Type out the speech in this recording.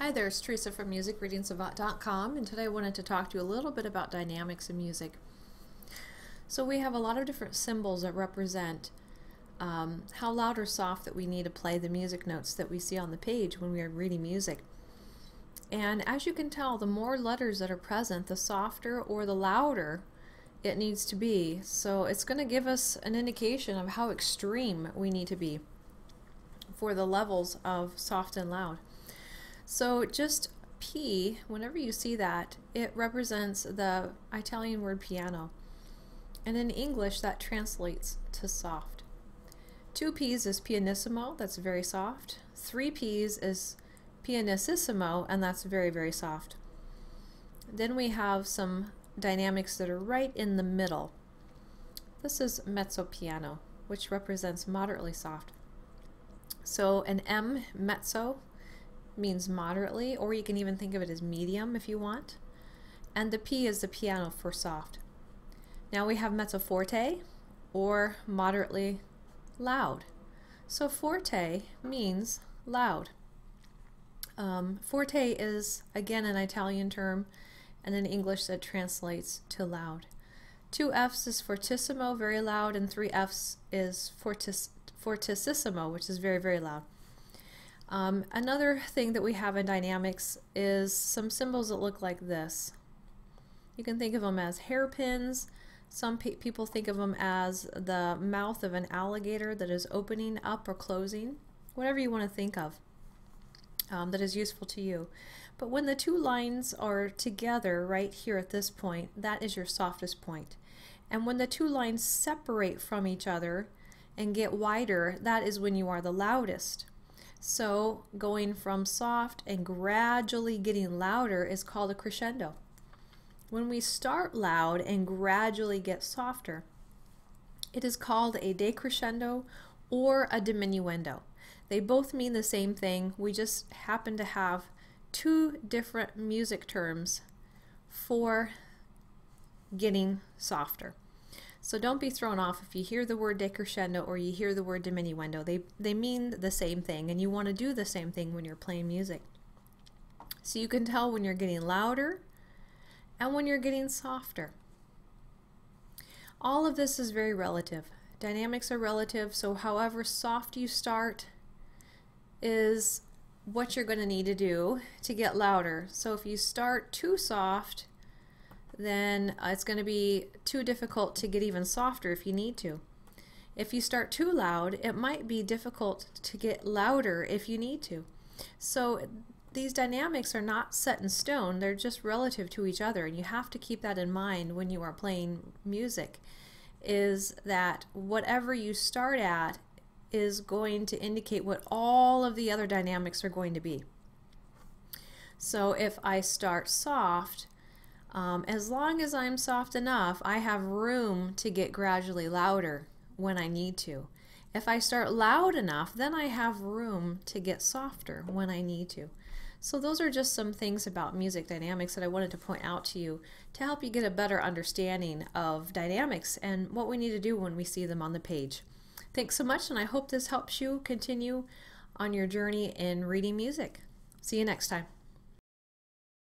Hi there, it's Teresa from MusicReadingSavant.com, and today I wanted to talk to you a little bit about dynamics in music. So we have a lot of different symbols that represent how loud or soft that we need to play the music notes that we see on the page when we are reading music. And as you can tell, the more letters that are present, the softer or the louder it needs to be. So it's going to give us an indication of how extreme we need to be for the levels of soft and loud. So just P, whenever you see that, it represents the Italian word piano. And in English, that translates to soft. 2 P's is pianissimo, that's very soft. 3 P's is pianissimo, and that's very, very soft. Then we have some dynamics that are right in the middle. This is Mezzo Piano, which represents moderately soft. So an M, mezzo, means moderately, or you can even think of it as medium if you want. And the P is the piano for soft. Now we have mezzo forte, or moderately loud. So forte means loud. Forte is again an Italian term, and in English that translates to loud. 2 F's is fortissimo, very loud, and 3 F's is fortissimo, which is very, very loud. Another thing that we have in dynamics is some symbols that look like this. You can think of them as hairpins. Some people think of them as the mouth of an alligator that is opening up or closing. Whatever you want to think of that is useful to you. But when the two lines are together right here at this point, that is your softest point. And when the two lines separate from each other and get wider, that is when you are the loudest. So going from soft and gradually getting louder is called a crescendo. When we start loud and gradually get softer, it is called a decrescendo or a diminuendo. They both mean the same thing. We just happen to have two different music terms for getting softer. So don't be thrown off if you hear the word decrescendo or you hear the word diminuendo. They mean the same thing, and you want to do the same thing when you're playing music. So you can tell when you're getting louder and when you're getting softer. All of this is very relative. Dynamics are relative, so however soft you start is what you're going to need to do to get louder. So if you start too soft, then it's going to be too difficult to get even softer if you need to. If you start too loud, it might be difficult to get louder if you need to. So these dynamics are not set in stone, they're just relative to each other, and you have to keep that in mind when you are playing music, is that whatever you start at is going to indicate what all of the other dynamics are going to be. So if I start soft, as long as I'm soft enough, I have room to get gradually louder when I need to. If I start loud enough, then I have room to get softer when I need to. So those are just some things about music dynamics that I wanted to point out to you to help you get a better understanding of dynamics and what we need to do when we see them on the page. Thanks so much, and I hope this helps you continue on your journey in reading music. See you next time.